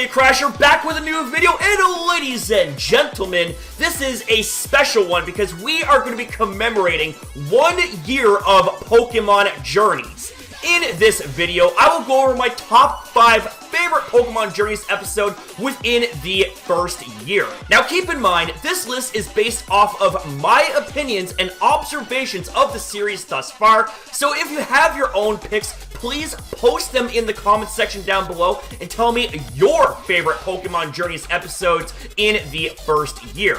Gatecrasher back with a new video, and ladies and gentlemen, this is a special one because we are going to be commemorating 1 year of Pokemon Journeys. In this video, I will go over my top 5 favorite Pokemon Journeys episode within the first year. Now keep in mind, this list is based off of my opinions and observations of the series thus far, so if you have your own picks, please post them in the comments section down below and tell me your favorite Pokemon Journeys episodes in the first year.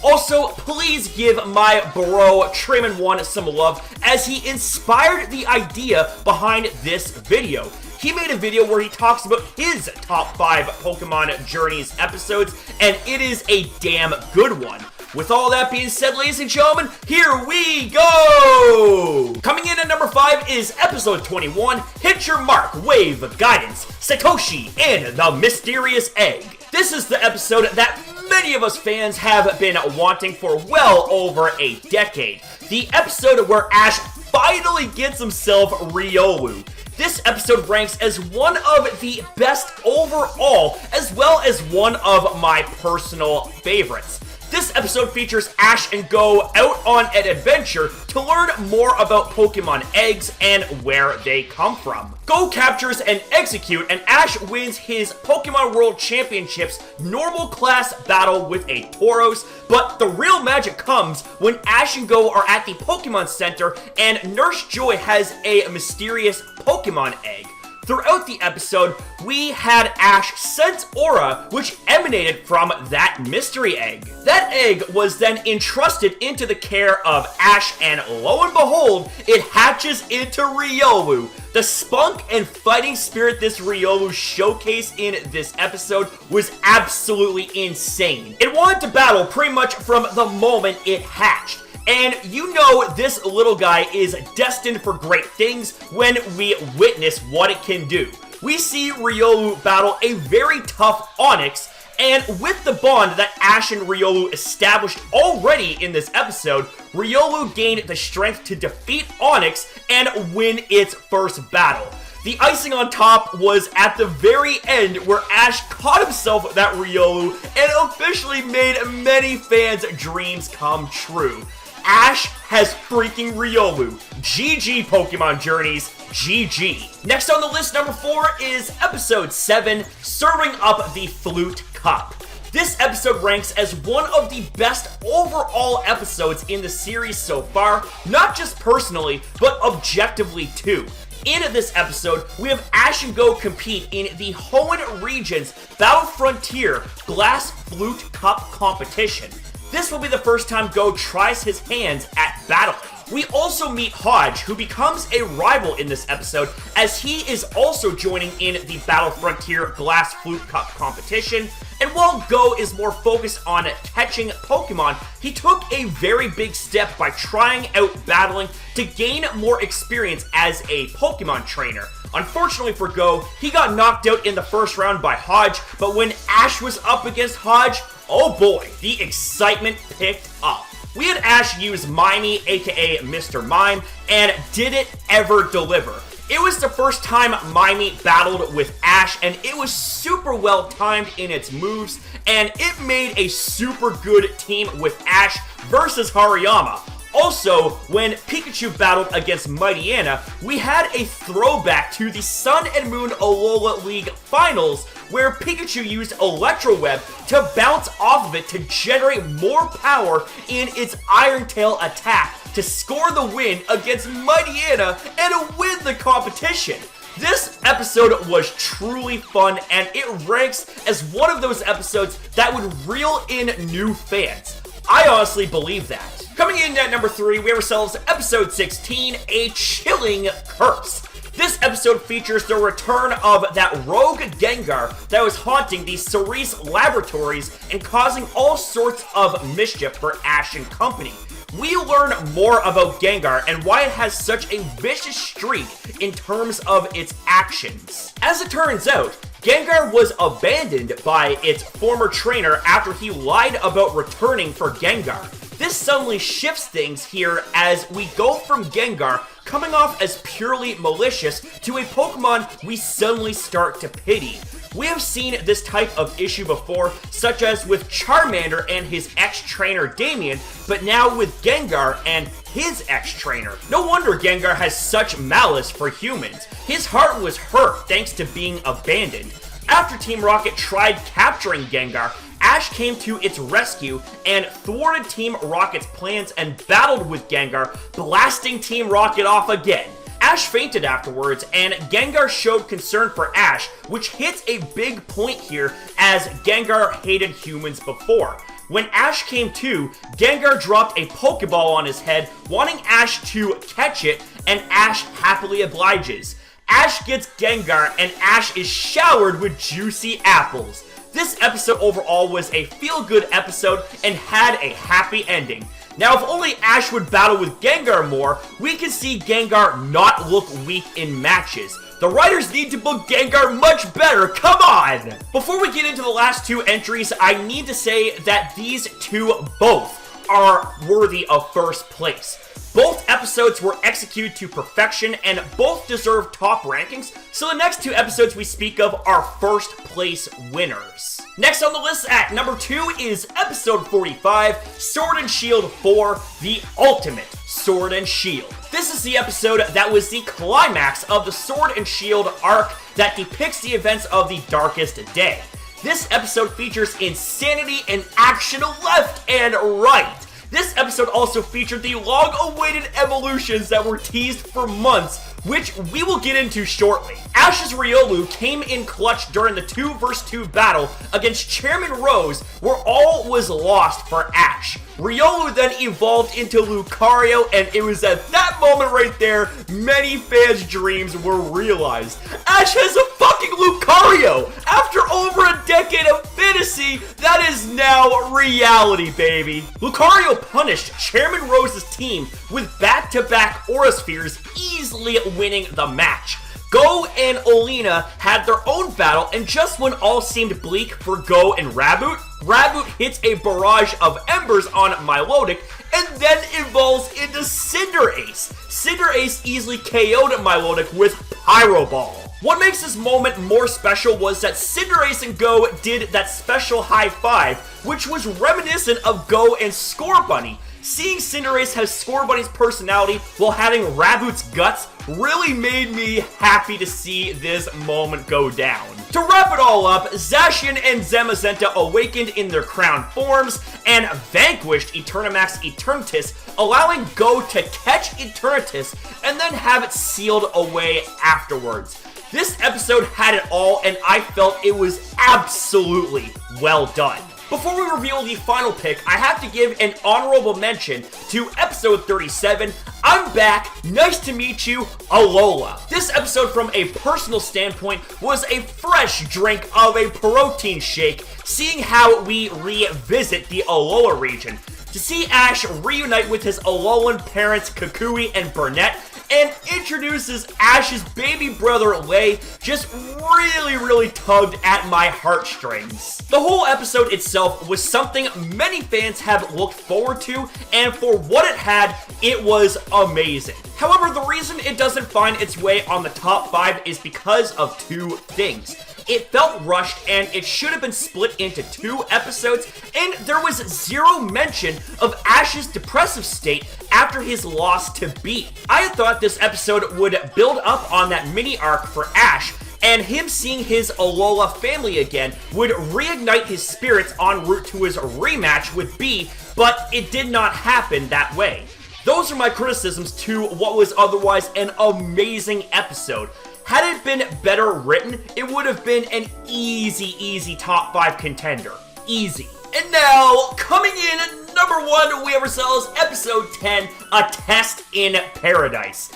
Also, please give my bro Trayman1 some love as he inspired the idea behind this video. He made a video where he talks about his top 5 Pokemon Journeys episodes, and it is a damn good one. With all that being said, ladies and gentlemen, here we go! Coming in at number 5 is episode 21, Hit Your Mark, Wave of Guidance, Satoshi and the Mysterious Egg. This is the episode that many of us fans have been wanting for well over a decade. The episode where Ash finally gets himself Riolu. This episode ranks as one of the best overall, as well as one of my personal favorites. This episode features Ash and Go out on an adventure to learn more about Pokemon eggs and where they come from. Go captures and Execute, and Ash wins his Pokemon World Championships normal class battle with a Tauros, but the real magic comes when Ash and Go are at the Pokemon Center and Nurse Joy has a mysterious Pokemon egg. Throughout the episode, we had Ash sense aura, which emanated from that mystery egg. That egg was then entrusted into the care of Ash, and lo and behold, it hatches into Riolu. The spunk and fighting spirit this Riolu showcased in this episode was absolutely insane. It wanted to battle pretty much from the moment it hatched. And you know this little guy is destined for great things when we witness what it can do. We see Riolu battle a very tough Onix, and with the bond that Ash and Riolu established already in this episode, Riolu gained the strength to defeat Onix and win its first battle. The icing on top was at the very end where Ash caught himself with that Riolu and officially made many fans' dreams come true. Ash has freaking Riolu. GG Pokemon Journeys, GG. Next on the list, number 4 is episode 7, Serving Up the Flute Cup. This episode ranks as one of the best overall episodes in the series so far, not just personally, but objectively too. In this episode, we have Ash and Go compete in the Hoenn region's Battle Frontier Glass Flute Cup competition. This will be the first time Go tries his hands at battling. We also meet Hodge, who becomes a rival in this episode, as he is also joining in the Battle Frontier Glass Flute Cup competition. And while Go is more focused on catching Pokemon, he took a very big step by trying out battling to gain more experience as a Pokemon trainer. Unfortunately for Go, he got knocked out in the first round by Hodge, but when Ash was up against Hodge, oh boy, the excitement picked up. We had Ash use Mimey, aka Mr. Mime, and did it ever deliver? It was the first time Mimey battled with Ash, and it was super well timed in its moves, and it made a super good team with Ash versus Hariyama. Also, when Pikachu battled against Mightyena, we had a throwback to the Sun and Moon Alola League Finals, where Pikachu used Electro Web to bounce off of it to generate more power in its Iron Tail attack to score the win against Mightyena and win the competition. This episode was truly fun, and it ranks as one of those episodes that would reel in new fans. I honestly believe that. Coming in at number 3, we have ourselves episode 16, A Chilling Curse. This episode features the return of that rogue Gengar that was haunting the Cerise laboratories and causing all sorts of mischief for Ash and company. We learn more about Gengar and why it has such a vicious streak in terms of its actions. As it turns out, Gengar was abandoned by its former trainer after he lied about returning for Gengar. This suddenly shifts things here as we go from Gengar coming off as purely malicious to a Pokemon we suddenly start to pity. We have seen this type of issue before, such as with Charmander and his ex-trainer Damien, but now with Gengar and his ex-trainer. No wonder Gengar has such malice for humans. His heart was hurt thanks to being abandoned. After Team Rocket tried capturing Gengar, Ash came to its rescue and thwarted Team Rocket's plans and battled with Gengar, blasting Team Rocket off again. Ash fainted afterwards, and Gengar showed concern for Ash, which hits a big point here as Gengar hated humans before. When Ash came to, Gengar dropped a Pokeball on his head, wanting Ash to catch it, and Ash happily obliges. Ash gets Gengar, and Ash is showered with juicy apples. This episode overall was a feel-good episode and had a happy ending. Now, if only Ash would battle with Gengar more, we can see Gengar not look weak in matches. The writers need to book Gengar much better, come on! Before we get into the last two entries, I need to say that these two both are worthy of first place. Both episodes were executed to perfection and both deserve top rankings, so the next two episodes we speak of are first place winners. Next on the list at number 2 is episode 45, Sword and Shield 4, The Ultimate Sword and Shield. This is the episode that was the climax of the Sword and Shield arc that depicts the events of the Darkest Day. This episode features insanity and action left and right. This episode also featured the long-awaited evolutions that were teased for months, which we will get into shortly. Ash's Riolu came in clutch during the 2 vs 2 battle against Chairman Rose, where all was lost for Ash. Riolu then evolved into Lucario, and it was at that moment right there many fans' dreams were realized. Ash has a fucking Lucario! After over a decade of fantasy, that is now reality, baby. Lucario punished Chairman Rose's team with back-to-back Aura Spheres, easily winning the match. Go and Olina had their own battle, and just when all seemed bleak for Go and Raboot, Raboot hits a barrage of embers on Milotic and then evolves into Cinderace. Cinderace easily KO'd Milotic with Pyro Ball. What makes this moment more special was that Cinderace and Go did that special high five, which was reminiscent of Go and Scorbunny. Seeing Cinderace have Scorbunny's personality while having Raboot's guts really made me happy to see this moment go down. To wrap it all up, Zacian and Zamazenta awakened in their crown forms and vanquished Eternamax Eternatus, allowing Go to catch Eternatus and then have it sealed away afterwards. This episode had it all, and I felt it was absolutely well done. Before we reveal the final pick, I have to give an honorable mention to episode 37, I'm Back, Nice to Meet You, Alola. This episode from a personal standpoint was a fresh drink of a protein shake, seeing how we revisit the Alola region. To see Ash reunite with his Alolan parents Kukui and Burnett, and introduces Ash's baby brother Lay, just really tugged at my heartstrings. The whole episode itself was something many fans have looked forward to, and for what it had, it was amazing. However, the reason it doesn't find its way on the top 5 is because of two things. It felt rushed, and it should have been split into 2 episodes, and there was zero mention of Ash's depressive state after his loss to Bee. I had thought this episode would build up on that mini arc for Ash, and him seeing his Alola family again would reignite his spirits en route to his rematch with Bee, but it did not happen that way. Those are my criticisms to what was otherwise an amazing episode. Had it been better written, it would have been an easy top 5 contender. Easy. And now, coming in at number 1, we have ourselves episode 10, A Test in Paradise.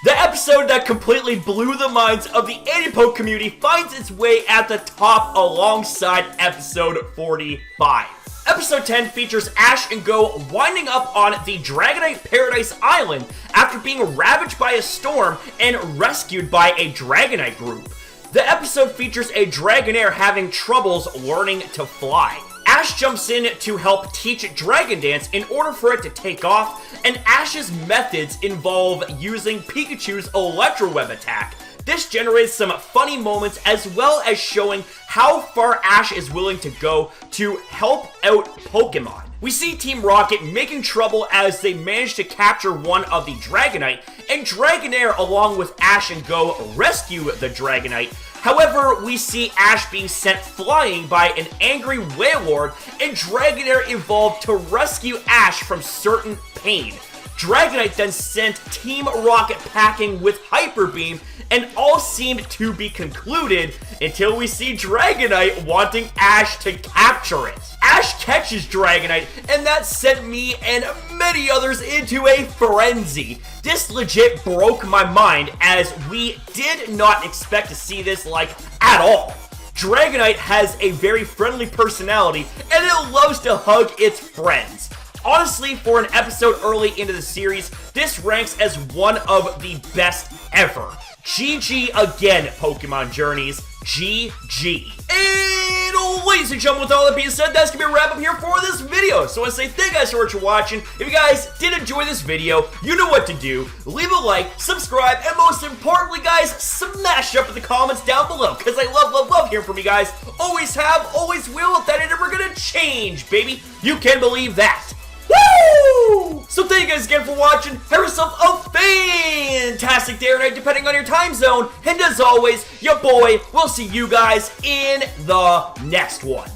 The episode that completely blew the minds of the Anipode community finds its way at the top alongside episode 45. Episode 10 features Ash and Go winding up on the Dragonite Paradise Island after being ravaged by a storm and rescued by a Dragonite group. The episode features a Dragonair having troubles learning to fly. Ash jumps in to help teach Dragon Dance in order for it to take off, and Ash's methods involve using Pikachu's Electro Web attack, This generates some funny moments as well as showing how far Ash is willing to go to help out Pokemon. We see Team Rocket making trouble as they manage to capture one of the Dragonite, and Dragonair along with Ash and Go rescue the Dragonite. However, we see Ash being sent flying by an angry Wailord, and Dragonair evolved to rescue Ash from certain pain. Dragonite then sent Team Rocket packing with Hyper Beam, and all seemed to be concluded until we see Dragonite wanting Ash to capture it. Ash catches Dragonite, and that sent me and many others into a frenzy. This legit broke my mind, as we did not expect to see this at all. Dragonite has a very friendly personality, and it loves to hug its friends. Honestly, for an episode early into the series, this ranks as one of the best ever. GG again, Pokemon Journeys. GG. And ladies and gentlemen, with all that being said, that's going to be a wrap up here for this video. So I want to say thank you guys so much for watching. If you guys did enjoy this video, you know what to do. Leave a like, subscribe, and most importantly, guys, smash up in the comments down below, because I love hearing from you guys. Always have, always will. That ain't ever going to change, baby. You can believe that. Woo! So thank you guys again for watching. Have yourself a fantastic day or night, depending on your time zone. And as always, your boy will see you guys in the next one.